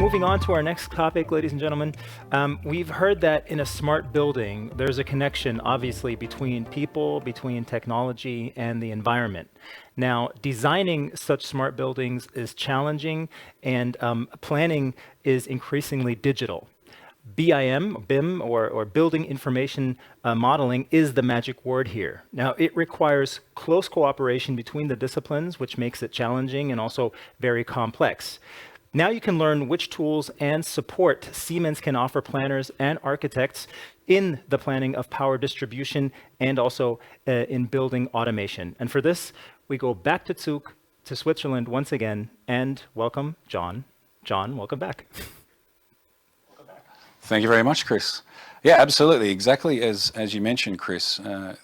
moving on to our next topic, ladies and gentlemen, we've heard that in a smart building, there's a connection, obviously, between people, between technology, and the environment. Now, designing such smart buildings is challenging, and planning is increasingly digital. BIM, or Building Information Modeling, is the magic word here. Now, it requires close cooperation between the disciplines, which makes it challenging and also very complex. Now you can learn which tools and support Siemens can offer planners and architects in the planning of power distribution and also in building automation. And for this, we go back to Zug, to Switzerland once again, and welcome Jon. Jon, welcome back. Thank you very much, Chris. Yeah, absolutely. Exactly as you mentioned, Chris,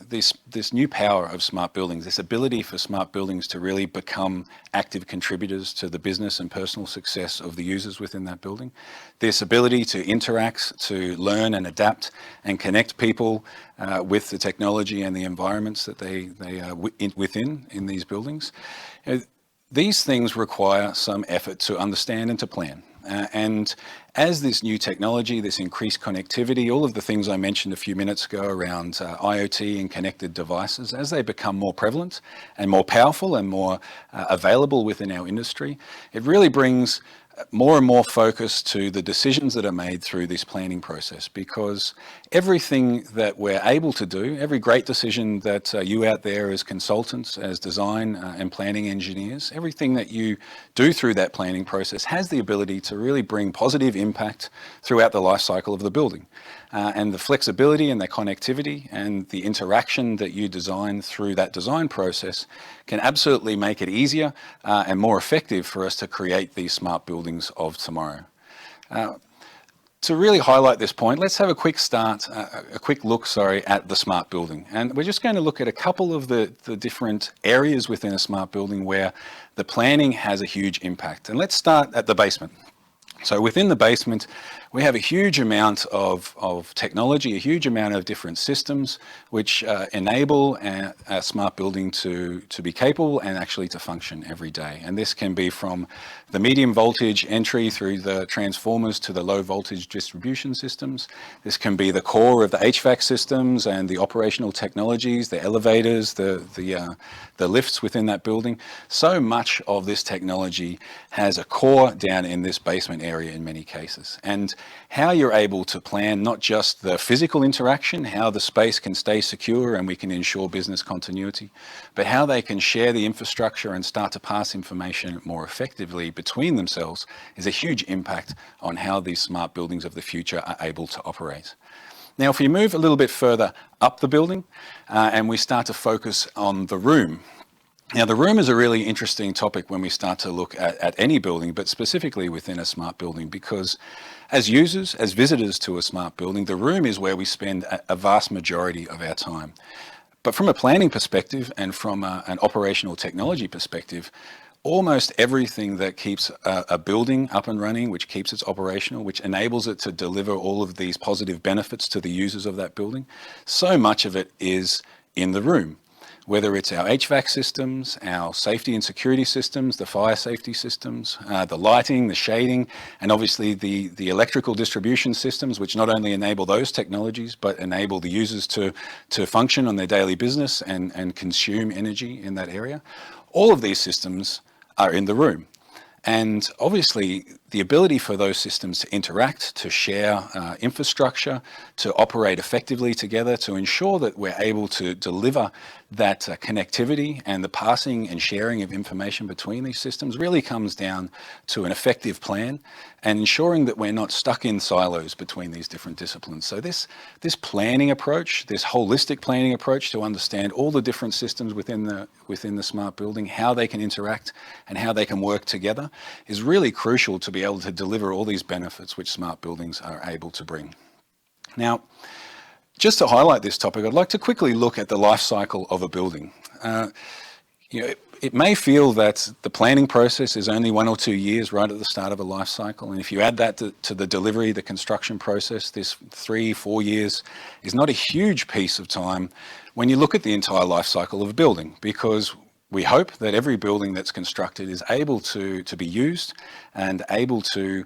this new power of smart buildings, this ability for smart buildings to really become active contributors to the business and personal success of the users within that building, this ability to interact, to learn and adapt and connect people with the technology and the environments that they are within in these buildings. These things require some effort to understand and to plan. And as this new technology, this increased connectivity, all of the things I mentioned a few minutes ago around IoT and connected devices, as they become more prevalent and more powerful and more available within our industry, it really brings more and more focus to the decisions that are made through this planning process, because everything that we're able to do, every great decision that you out there as consultants, as design and planning engineers, everything that you do through that planning process has the ability to really bring positive impact throughout the life cycle of the building. And the flexibility and the connectivity and the interaction that you design through that design process can absolutely make it easier and more effective for us to create these smart buildings of tomorrow. To really highlight this point, let's have a quick look at the smart building. And we're just going to look at a couple of the different areas within a smart building where the planning has a huge impact. And let's start at the basement. So within the basement, we have a huge amount of technology, a huge amount of different systems which enable a smart building to be capable and actually to function every day. And this can be from the medium voltage entry through the transformers to the low voltage distribution systems. This can be the core of the HVAC systems and the operational technologies, the elevators, the lifts within that building. So much of this technology has a core down in this basement area in many cases. And how you're able to plan not just the physical interaction, how the space can stay secure and we can ensure business continuity, but how they can share the infrastructure and start to pass information more effectively between themselves is a huge impact on how these smart buildings of the future are able to operate. Now, if we move a little bit further up the building and we start to focus on the room. Now, the room is a really interesting topic when we start to look at any building, but specifically within a smart building, because as users, as visitors to a smart building, the room is where we spend a vast majority of our time. But from a planning perspective and from an operational technology perspective, almost everything that keeps a building up and running, which keeps it operational, which enables it to deliver all of these positive benefits to the users of that building, so much of it is in the room. Whether it's our HVAC systems, our safety and security systems, the fire safety systems, the lighting, the shading, and obviously the electrical distribution systems, which not only enable those technologies, but enable the users to function on their daily business and consume energy in that area. All of these systems are in the room. And obviously, the ability for those systems to interact, to share infrastructure, to operate effectively together, to ensure that we're able to deliver that connectivity and the passing and sharing of information between these systems really comes down to an effective plan and ensuring that we're not stuck in silos between these different disciplines. So this planning approach, this holistic planning approach to understand all the different systems within the smart building, how they can interact and how they can work together is really crucial to be able to deliver all these benefits which smart buildings are able to bring. Now, just to highlight this topic, I'd like to quickly look at the life cycle of a building. It may feel that the planning process is only 1 or 2 years right at the start of a life cycle. And if you add that to the delivery, the construction process, this 3-4 years is not a huge piece of time when you look at the entire life cycle of a building, because we hope that every building that's constructed is able to be used and able to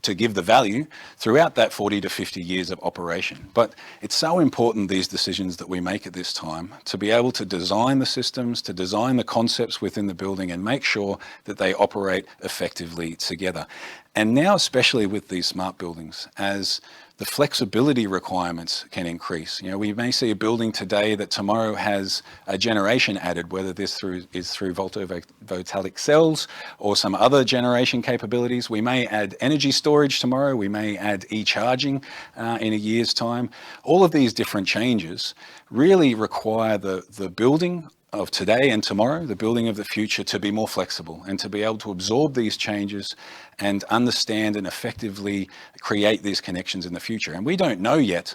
to give the value throughout that 40 to 50 years of operation. But it's so important, these decisions that we make at this time, to be able to design the systems, to design the concepts within the building and make sure that they operate effectively together. And now, especially with these smart buildings, as the flexibility requirements can increase. You know, we may see a building today that tomorrow has a generation added, whether this is through voltaic cells or some other generation capabilities. We may add energy storage tomorrow. We may add e-charging in a year's time. All of these different changes really require the building of today and tomorrow, the building of the future, to be more flexible and to be able to absorb these changes and understand and effectively create these connections in the future. And we don't know yet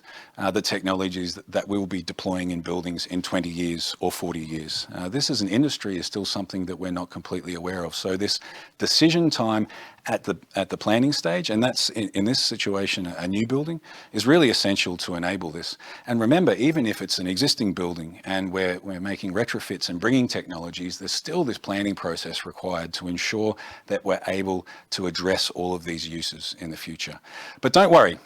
the technologies that we'll be deploying in buildings in 20 years or 40 years. This as an industry is still something that we're not completely aware of. So this decision time at the planning stage, and that's in this situation a new building, is really essential to enable this. And remember, even if it's an existing building and we're making retrofits and bringing technologies, there's still this planning process required to ensure that we're able to address all of these uses in the future. But don't worry,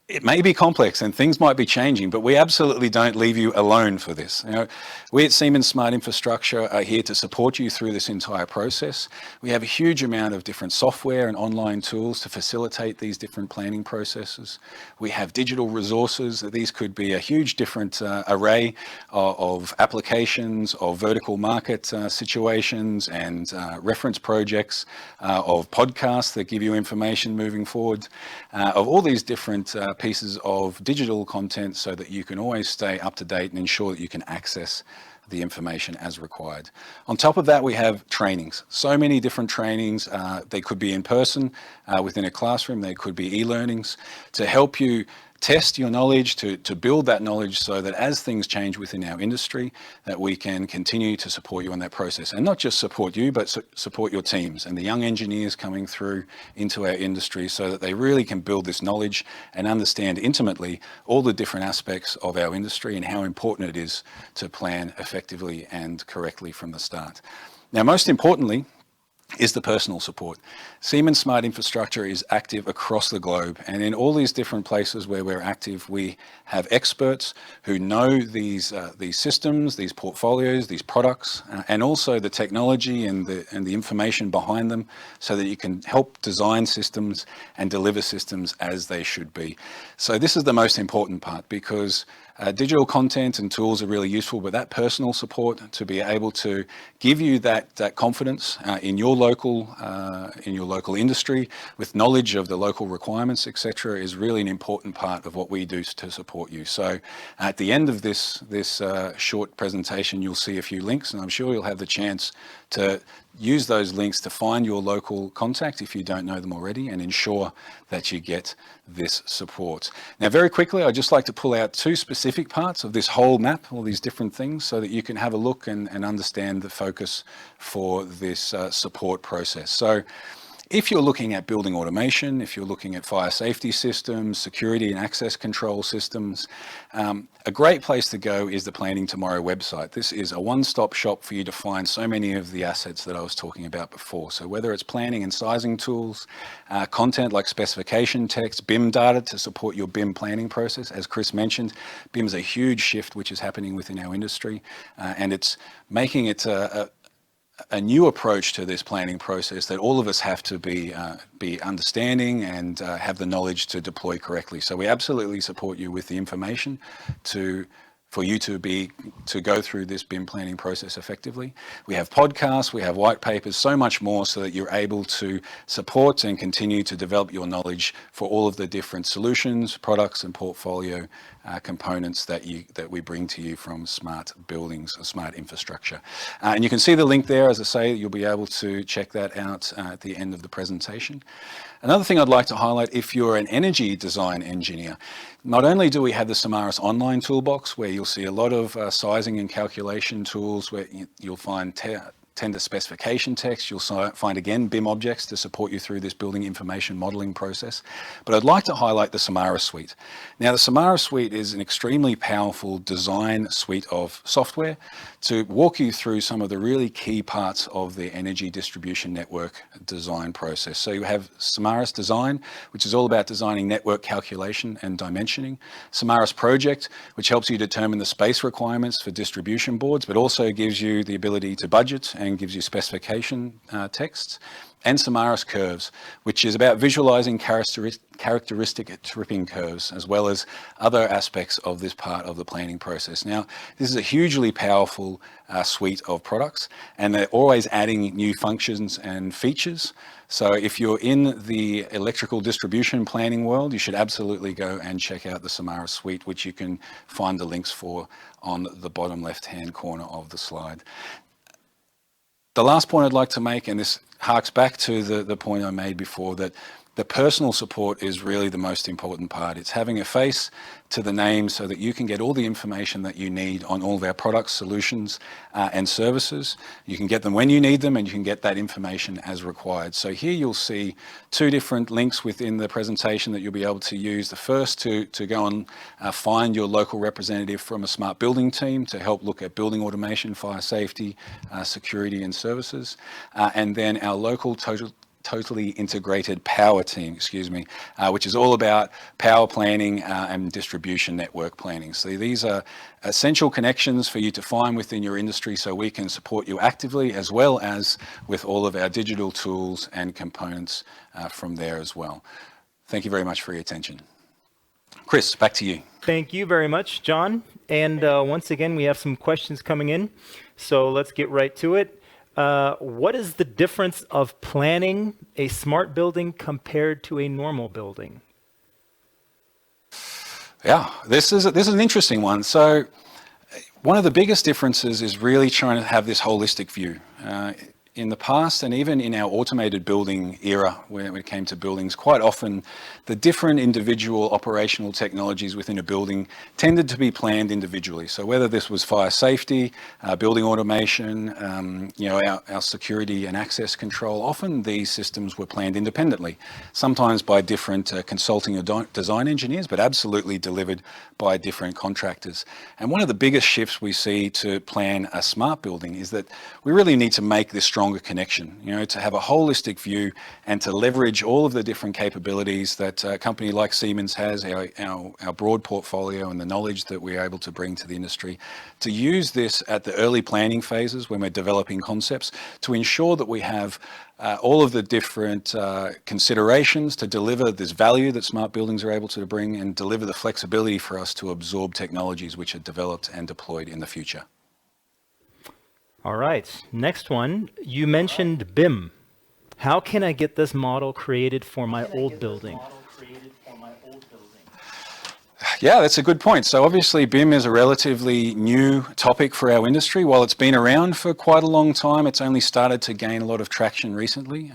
it may be complex and things might be changing, but we absolutely don't leave you alone for this. You know, we at Siemens Smart Infrastructure are here to support you through this entire process. We have a huge amount of different software and online tools to facilitate these different planning processes. We have digital resources. These could be a huge different array of applications, of vertical market situations and reference projects, of podcasts that give you information moving forward, of all these different pieces of digital content so that you can always stay up to date and ensure that you can access the information as required. On top of that, we have trainings. So many different trainings. They could be in person within a classroom. They could be e-learnings to help you test your knowledge, to build that knowledge so that as things change within our industry, that we can continue to support you on that process. And not just support you, but support your teams and the young engineers coming through into our industry so that they really can build this knowledge and understand intimately all the different aspects of our industry and how important it is to plan effectively and correctly from the start. Now, most importantly, is the personal support. Siemens Smart Infrastructure is active across the globe, and in all these different places where we're active, we have experts who know these systems, these portfolios, these products, and also the technology and the information behind them, so that you can help design systems and deliver systems as they should be. So this is the most important part, because digital content and tools are really useful, but that personal support to be able to give you that confidence in your local industry with knowledge of the local requirements, etc., is really an important part of what we do to support you. So at the end of this short presentation, you'll see a few links, and I'm sure you'll have the chance to use those links to find your local contact if you don't know them already and ensure that you get this support. Now, very quickly, I'd just like to pull out two specific parts of this whole map, all these different things, so that you can have a look and understand the focus for this support process. So if you're looking at building automation, if you're looking at fire safety systems, security and access control systems, a great place to go is the Planning Tomorrow website. This is a one-stop shop for you to find so many of the assets that I was talking about before. So whether it's planning and sizing tools, content like specification text, BIM data to support your BIM planning process. As Chris mentioned, BIM is a huge shift which is happening within our industry, and it's making it a new approach to this planning process that all of us have to be understanding and have the knowledge to deploy correctly. So we absolutely support you with the information for you to go through this BIM planning process effectively. We have podcasts, we have white papers, so much more, so that you're able to support and continue to develop your knowledge for all of the different solutions, products, and portfolio components that we bring to you from smart buildings or smart infrastructure. And you can see the link there. As I say, you'll be able to check that out at the end of the presentation. Another thing I'd like to highlight, if you're an energy design engineer, not only do we have the Samaras online toolbox, where you'll see a lot of sizing and calculation tools, where you'll find tender specification text. You'll find again BIM objects to support you through this building information modeling process. But I'd like to highlight the Samara suite. Now, the Samara suite is an extremely powerful design suite of software to walk you through some of the really key parts of the energy distribution network design process. So you have Samaras Design, which is all about designing network calculation and dimensioning. Samaras Project, which helps you determine the space requirements for distribution boards, but also gives you the ability to budget and gives you specification texts. And Samaras Curves, which is about visualizing characteristic tripping curves, as well as other aspects of this part of the planning process. Now, this is a hugely powerful suite of products, and they're always adding new functions and features. So if you're in the electrical distribution planning world, you should absolutely go and check out the Samaras suite, which you can find the links for on the bottom left-hand corner of the slide. The last point I'd like to make, and this harks back to the point I made before, that the personal support is really the most important part. It's having a face to the name so that you can get all the information that you need on all of our products, solutions, and services. You can get them when you need them, and you can get that information as required. So here you'll see two different links within the presentation that you'll be able to use. The first to go and find your local representative from a smart building team to help look at building automation, fire safety, security and services. And then our local totally integrated power team, which is all about power planning and distribution network planning. So these are essential connections for you to find within your industry so we can support you actively, as well as with all of our digital tools and components from there as well. Thank you very much for your attention. Chris, back to you. Thank you very much, John. And once again, we have some questions coming in, so let's get right to it. What is the difference of planning a smart building compared to a normal building? Yeah, this is an interesting one. So one of the biggest differences is really trying to have this holistic view. In the past, and even in our automated building era, when it came to buildings, quite often the different individual operational technologies within a building tended to be planned individually. So whether this was fire safety, building automation, our security and access control, often these systems were planned independently, sometimes by different consulting or design engineers, but absolutely delivered by different contractors. And one of the biggest shifts we see to plan a smart building is that we really need to make this stronger connection, to have a holistic view and to leverage all of the different capabilities that a company like Siemens has, our broad portfolio and the knowledge that we're able to bring to the industry, to use this at the early planning phases when we're developing concepts to ensure that we have all of the different considerations to deliver this value that smart buildings are able to bring and deliver the flexibility for us to absorb technologies which are developed and deployed in the future. All right, next one. You mentioned BIM. How can I get this model created for my old building? Yeah, that's a good point. So obviously BIM is a relatively new topic for our industry. While it's been around for quite a long time, it's only started to gain a lot of traction recently.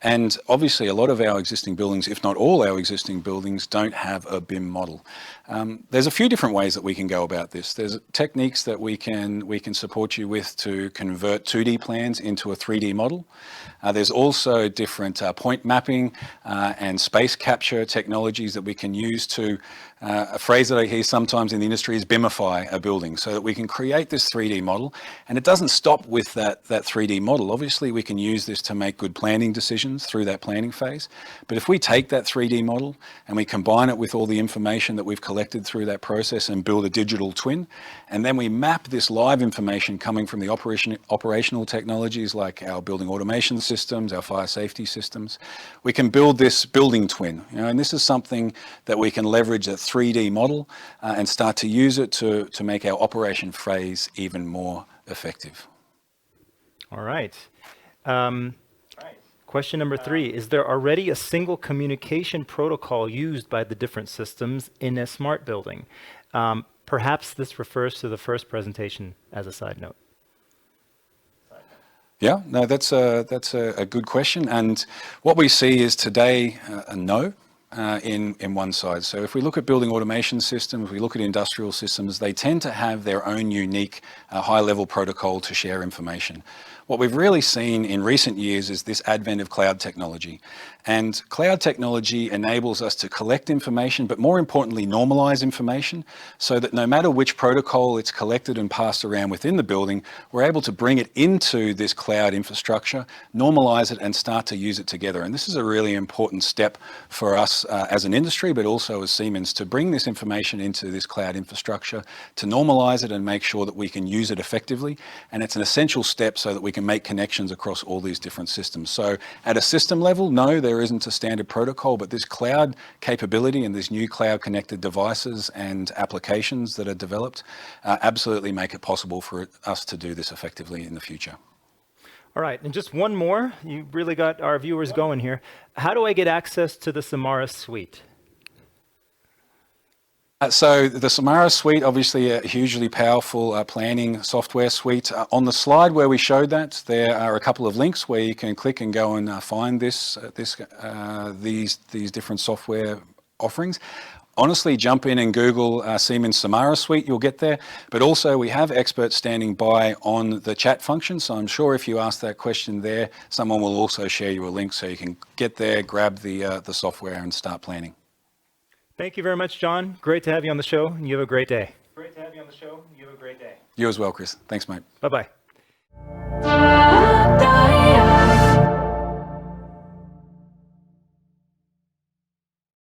And obviously a lot of our existing buildings, if not all our existing buildings, don't have a BIM model. There's a few different ways that we can go about this. There's techniques that we can support you with to convert 2D plans into a 3D model. There's also different point mapping and space capture technologies that we can use to, a phrase that I hear sometimes in the industry is BIMify a building, so that we can create this 3D model. And it doesn't stop with that 3D model. Obviously, we can use this to make good planning decisions through that planning phase. But if we take that 3D model and we combine it with all the information that we've collected through that process and build a digital twin, and then we map this live information coming from the operational technologies like our building automation systems, our fire safety systems, we can build this building twin. And this is something that we can leverage that 3D model and start to use it to make our operation phase even more effective. All right. Question number 3, is there already a single communication protocol used by the different systems in a smart building? Perhaps this refers to the first presentation as a side note. Yeah, no, that's a good question. And what we see is today, no. in one side. So if we look at building automation systems, we look at industrial systems, they tend to have their own unique high-level protocol to share information. What we've really seen in recent years is this advent of cloud technology. And cloud technology enables us to collect information, but more importantly, normalize information so that no matter which protocol it's collected and passed around within the building, we're able to bring it into this cloud infrastructure, normalize it, and start to use it together. And this is a really important step for us as an industry, but also as Siemens, to bring this information into this cloud infrastructure, to normalize it and make sure that we can use it effectively. And it's an essential step so that we can make connections across all these different systems. So at a system level, no, there isn't a standard protocol, but this cloud capability and these new cloud connected devices and applications that are developed absolutely make it possible for us to do this effectively in the future. All right, and just one more. You really got our viewers going here. How do I get access to the Samaras suite? So the Samara suite, obviously a hugely powerful planning software suite. On the slide where we showed that, there are a couple of links where you can click and go and find these different software offerings. Honestly, jump in and Google Siemens Samara suite, you'll get there. But also we have experts standing by on the chat function. So I'm sure if you ask that question there, someone will also share you a link so you can get there, grab the software and start planning. Thank you very much, Jon. Great to have you on the show, and you have a great day. You as well, Chris. Thanks, mate. Bye-bye.